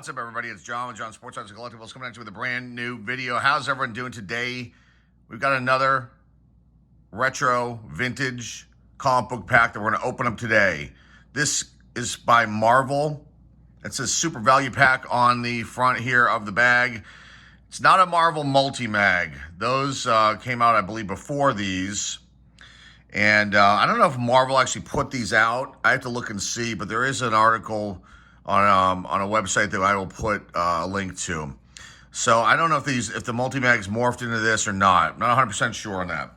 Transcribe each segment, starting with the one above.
What's up, everybody? It's John with John Sports Arts and Collectibles coming at you with a brand new video. How's everyone doing today? We've got another retro vintage comic book pack that we're going to open up today. This is by Marvel. It says Super Value Pack on the front here of the bag. It's not a Marvel multi-mag. Those came out, I believe, before these. And I don't know if Marvel actually put these out. I have to look and see, but there is an article on a website that I will put a link to. So I don't know if the multi-mags morphed into this or not. I'm not 100% sure on that.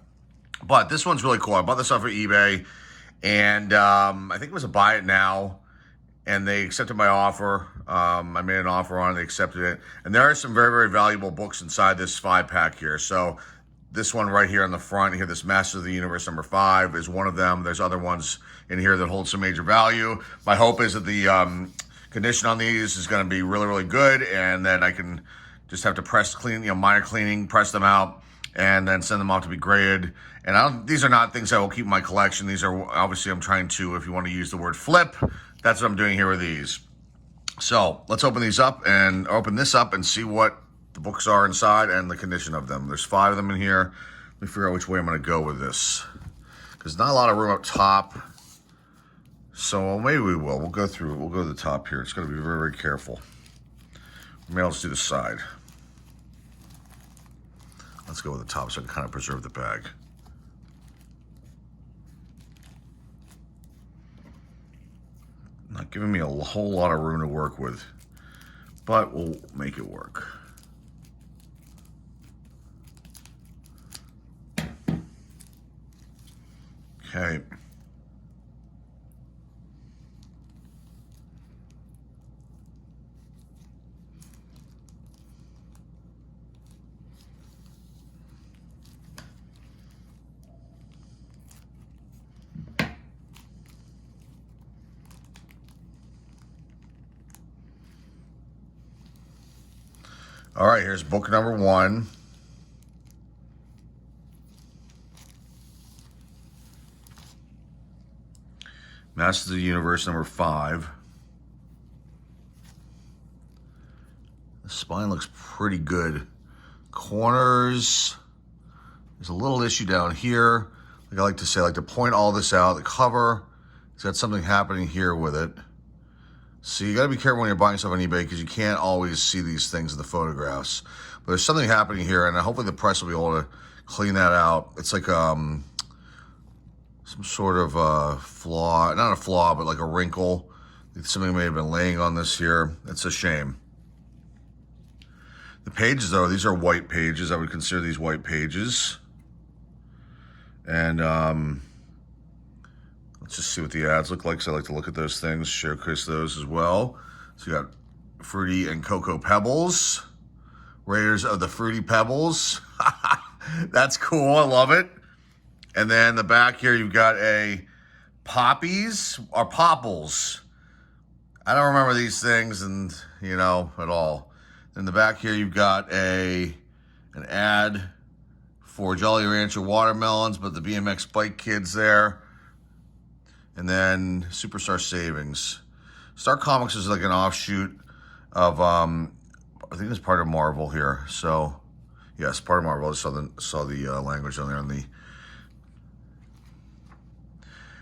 But this one's really cool. I bought this off of eBay, and I think it was a buy it now, and they accepted my offer. I made an offer on it, they accepted it. And there are some very, very valuable books inside this 5-pack here. So this one right here on the front here, this Masters of the Universe number 5 is one of them. There's other ones in here that hold some major value. My hope is that the condition on these is going to be really, really good, and then I can just have to press clean, minor cleaning, press them out, and then send them off to be graded. And these are not things I will keep in my collection. These are obviously, I'm trying to, if you want to use the word flip, that's what I'm doing here with these. So let's open this up and see what the books are inside and the condition of them. There's 5 of them in here. Let me figure out which way I'm going to go with this, because not a lot of room up top. So maybe we will. We'll go to the top here. It's going to be very, very careful. Maybe I'll just do the side. Let's go with the top so I can kind of preserve the bag. Not giving me a whole lot of room to work with, but we'll make it work. Okay. All right, here's book number 1. Masters of the Universe number 5. The spine looks pretty good. Corners, there's a little issue down here. Like I like to say, I like to point all this out. The cover, it's got something happening here with it. So you got to be careful when you're buying stuff on eBay, because you can't always see these things in the photographs. But there's something happening here, and hopefully the press will be able to clean that out. It's like some sort of flaw, not a flaw, but like a wrinkle. Something may have been laying on this here. It's a shame. The pages, though, these are white pages. I would consider these white pages. And let's just see what the ads look like, because I like to look at those things, showcase those as well. So you got Fruity and Cocoa Pebbles, Raiders of the Fruity Pebbles. That's cool, I love it. And then the back here, you've got a Poppies or Popples. I don't remember these things at all. In the back here, you've got an ad for Jolly Rancher watermelons, but the BMX bike kids there. And then Superstar Savings. Star Comics is like an offshoot of, I think it's part of Marvel here. So, yes, part of Marvel. I saw the language on there on the.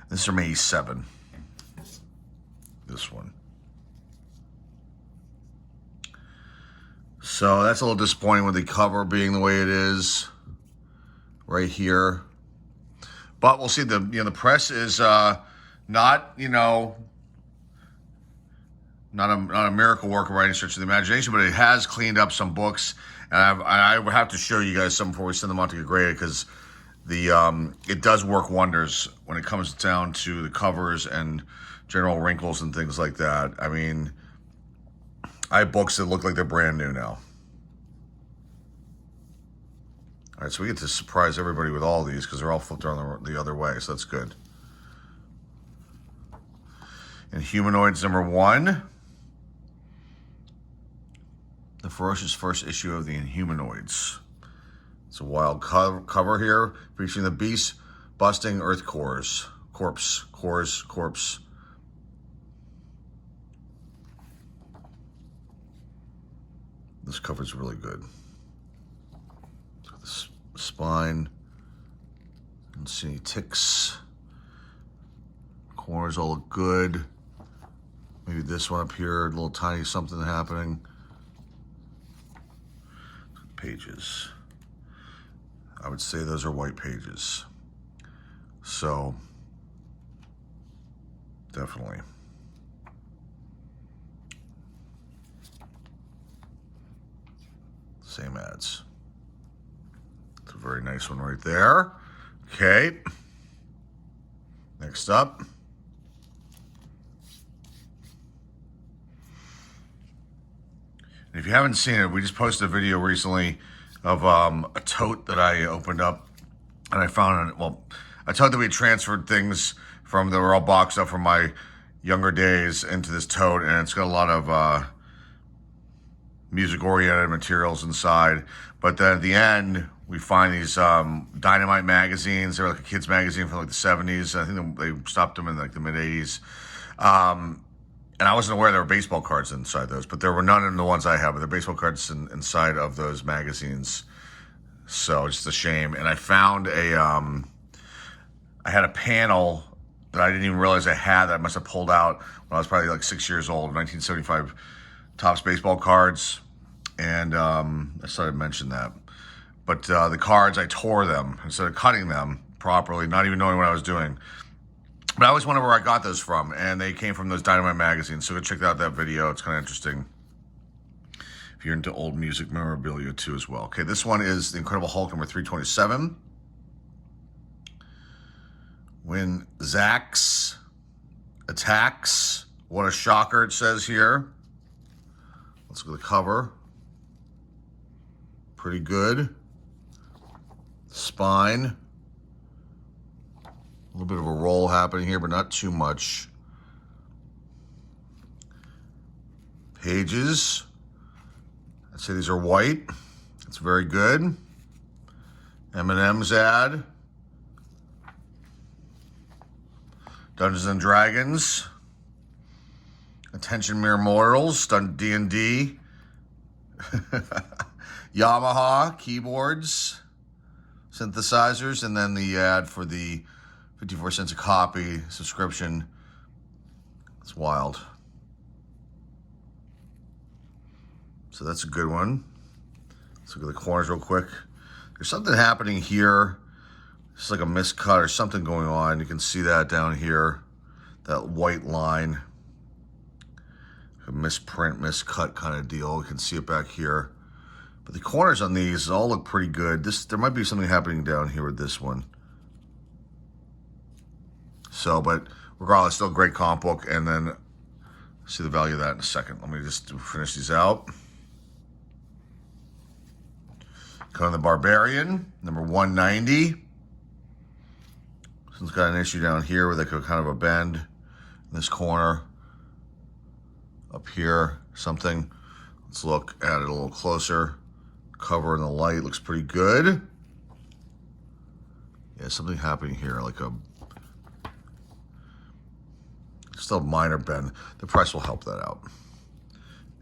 This is from 87. This one. So that's a little disappointing with the cover being the way it is right here. But we'll see. The press is not a miracle work by any stretch of the imagination, but it has cleaned up some books, and I would have to show you guys some before we send them out to get graded, because it does work wonders when it comes down to the covers and general wrinkles and things like that. I mean, I have books that look like they're brand new now. All right, so we get to surprise everybody with all these, because they're all flipped around the other way, so that's good. And Humanoids number 1. The ferocious first issue of the Inhumanoids. It's a wild cover here, featuring the beast busting Earth corpse. This cover's really good. Look at this spine. Don't see any ticks. Corners all look good. Maybe this one up here, a little tiny something happening. Pages. I would say those are white pages. So, definitely. Same ads. It's a very nice one right there. Okay. Next up. And if you haven't seen it, we just posted a video recently of a tote that I opened up, and I found, a tote that we had transferred things from that were all boxed up from my younger days into this tote, and it's got a lot of music-oriented materials inside. But then at the end, we find these Dynamite magazines. They were like a kid's magazine from like the 70s. I think they stopped them in like the mid-80s. And I wasn't aware there were baseball cards inside those, but there were none in the ones I have. But there are baseball cards inside of those magazines. So it's just a shame. And I found I had a panel that I didn't even realize I had that I must have pulled out when I was probably like 6 years old, 1975 Topps baseball cards. And I started to mention that. But the cards, I tore them instead of cutting them properly, not even knowing what I was doing. But I always wonder where I got those from, and they came from those Dynamite magazines. So go check out that video. It's kind of interesting if you're into old music memorabilia too as well. Okay, this one is The Incredible Hulk number 327. When Zax attacks, what a shocker it says here. Let's look at the cover. Pretty good. Spine. A little bit of a roll happening here, but not too much. Pages. I'd say these are white. That's very good. M&M's ad. Dungeons and Dragons. Attention mere mortals. D&D. Yamaha keyboards. Synthesizers. And then the ad for the 54 cents a copy subscription. It's wild. So that's a good one. Let's look at the corners real quick. There's something happening here. It's like a miscut or something going on. You can see that down here. That white line. A misprint, miscut kind of deal. You can see it back here. But the corners on these all look pretty good. There might be something happening down here with this one. So, but regardless, still a great comic book, and then see the value of that in a second. Let me just finish these out. Conan the Barbarian, number 190. This one's got an issue down here with like a kind of a bend in this corner. Up here, something. Let's look at it a little closer. Cover in the light looks pretty good. Yeah, something happening here, like a still a minor bend. The price will help that out.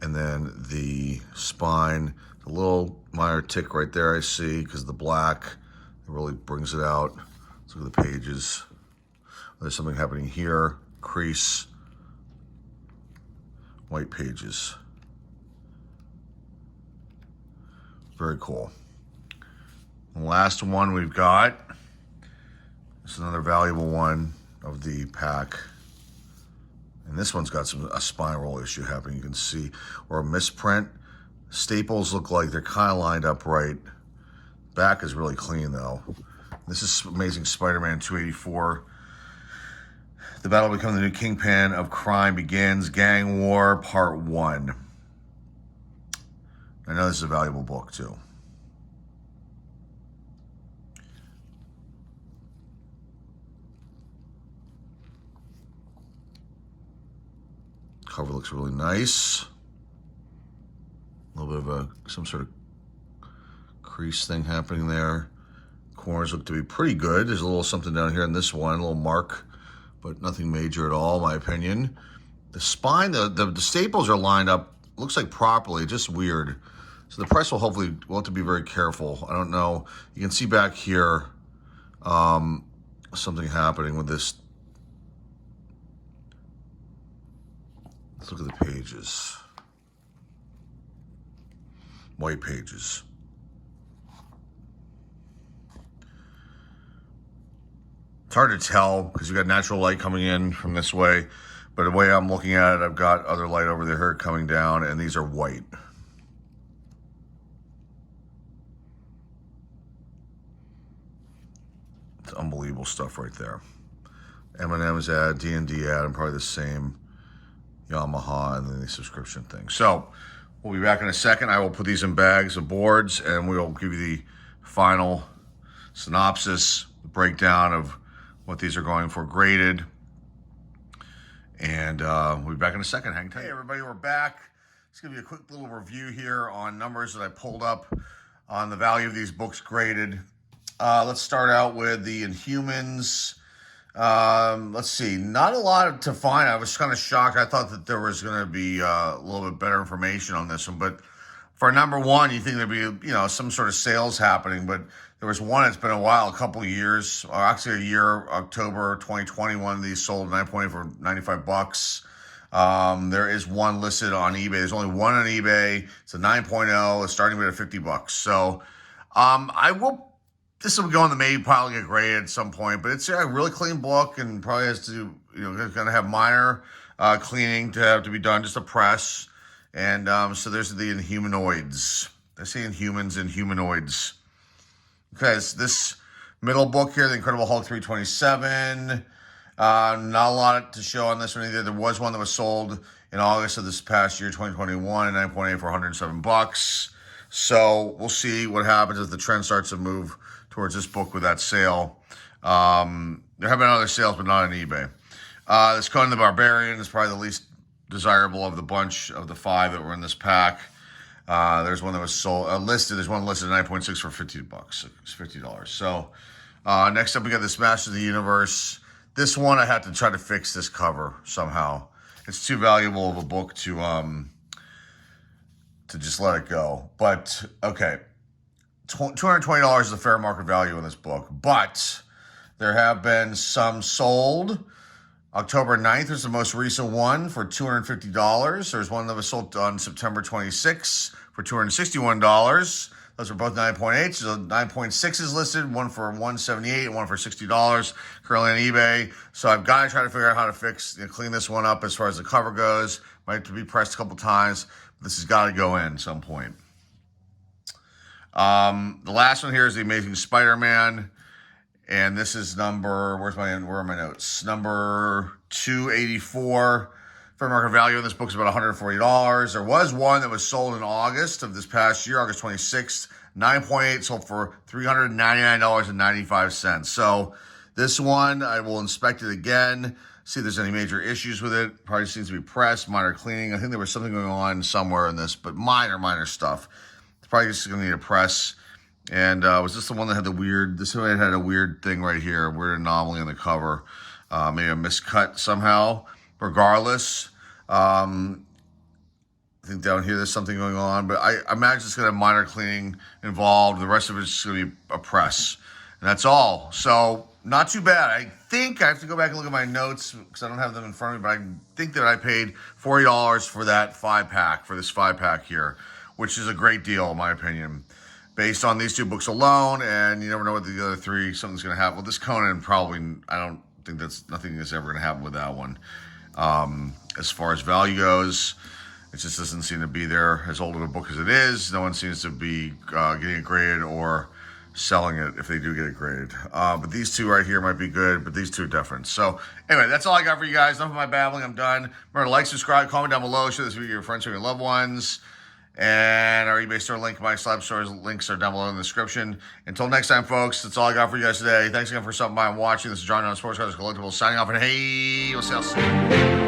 And then the spine, the little minor tick right there I see because of the black. It really brings it out. Let's look at the pages. There's something happening here. Crease. White pages. Very cool. The last one we've got. This is another valuable one of the pack. And this one's got a spine roll issue happening, you can see, or a misprint. Staples look like they're kind of lined up right. Back is really clean though. This is Amazing Spider-Man 284. The battle to become the new kingpin of crime begins. Gang War Part 1. I know this is a valuable book too. Cover looks really nice. A little bit of some sort of crease thing happening there. Corners look to be pretty good. There's a little something down here in this one, a little mark, but nothing major at all, in my opinion. The spine, the staples are lined up, looks like properly, just weird. So the press will hopefully, we'll have to be very careful. I don't know. You can see back here something happening with this. Let's look at the pages. White pages. It's hard to tell because you've got natural light coming in from this way. But the way I'm looking at it, I've got other light over there coming down, and these are white. It's unbelievable stuff right there. M&M's ad, D&D ad, and probably the same Yamaha and then the subscription thing. So we'll be back in a second. I will put these in bags of boards, and we'll give you the final synopsis, the breakdown of what these are going for graded. And we'll be back in a second. Hang tight. Hey, everybody, we're back. Let's give you a quick little review here on numbers that I pulled up on the value of these books graded. Let's start out with the Inhumans. Let's see. Not a lot to find. I was kind of shocked. I thought that there was going to be a little bit better information on this one. But for number one, you think there'd be, some sort of sales happening. But there was one, it's been a while, a couple of years, or actually a year, October 2021, these sold 9.8 for $95. There is one listed on eBay. There's only one on eBay. It's a 9.0. It's starting with $50. So, this will go in the maybe probably get graded at some point, but it's a really clean book and probably has to, going to have minor cleaning to have to be done, just a press. And so there's the Inhumanoids. I say Inhumans and Humanoids. Okay, so this middle book here, The Incredible Hulk 327. Not a lot to show on this one either. There was one that was sold in August of this past year, 2021, 9.8 for $107. So we'll see what happens as the trend starts to move towards this book with that sale. There have been other sales, but not on eBay. This Conan the Barbarian is probably the least desirable of the bunch of the five that were in this pack. There's one that was sold listed. There's one listed at 9.6 for $50. It's $50. So next up, we got this Masters of the Universe. This one I had to try to fix this cover somehow. It's too valuable of a book to just let it go. But okay, $220 is the fair market value in this book. But there have been some sold. October 9th is the most recent one for $250. There's one that was sold on September 26th for $261. Those are both 9.8. So 9.6 is listed, one for $178 and one for $60 currently on eBay. So I've got to try to figure out how to clean this one up as far as the cover goes. Might have to be pressed a couple times. But this has got to go in at some point. The last one here is The Amazing Spider-Man. And this is where are my notes? Number 284. Fair market value in this book is about $140. There was one that was sold in August of this past year, August 26th. 9.8 sold for $399.95. So this one, I will inspect it again, see if there's any major issues with it. Probably seems to be pressed, minor cleaning. I think there was something going on somewhere in this, but minor stuff. It's probably just going to need a press. And was this the one that had this one had a weird thing right here, a weird anomaly on the cover. Maybe a miscut somehow. Regardless, I think down here there's something going on, but I imagine it's going to have minor cleaning involved. The rest of it's just going to be a press. And that's all. So not too bad. I think I have to go back and look at my notes because I don't have them in front of me, but I think that I paid $40 for that 5-pack, for this 5-pack here, which is a great deal in my opinion. Based on these two books alone, and you never know what the other three, something's going to happen. Well, this Conan probably, I don't think nothing is ever going to happen with that one. As far as value goes, it just doesn't seem to be there. As old of a book as it is, no one seems to be getting it graded or selling it if they do get it graded. But these two right here might be good, but these two are different. So anyway, that's all I got for you guys. Enough of my babbling. I'm done. Remember to like, subscribe, comment down below, share this video with your friends or your loved ones. And our eBay store link, my slab stores links are down below in the description. Until next time, folks, that's all I got for you guys today. Thanks again for stopping by and watching. This is John on Sports Cars Collectibles signing off, and hey, we'll see you soon.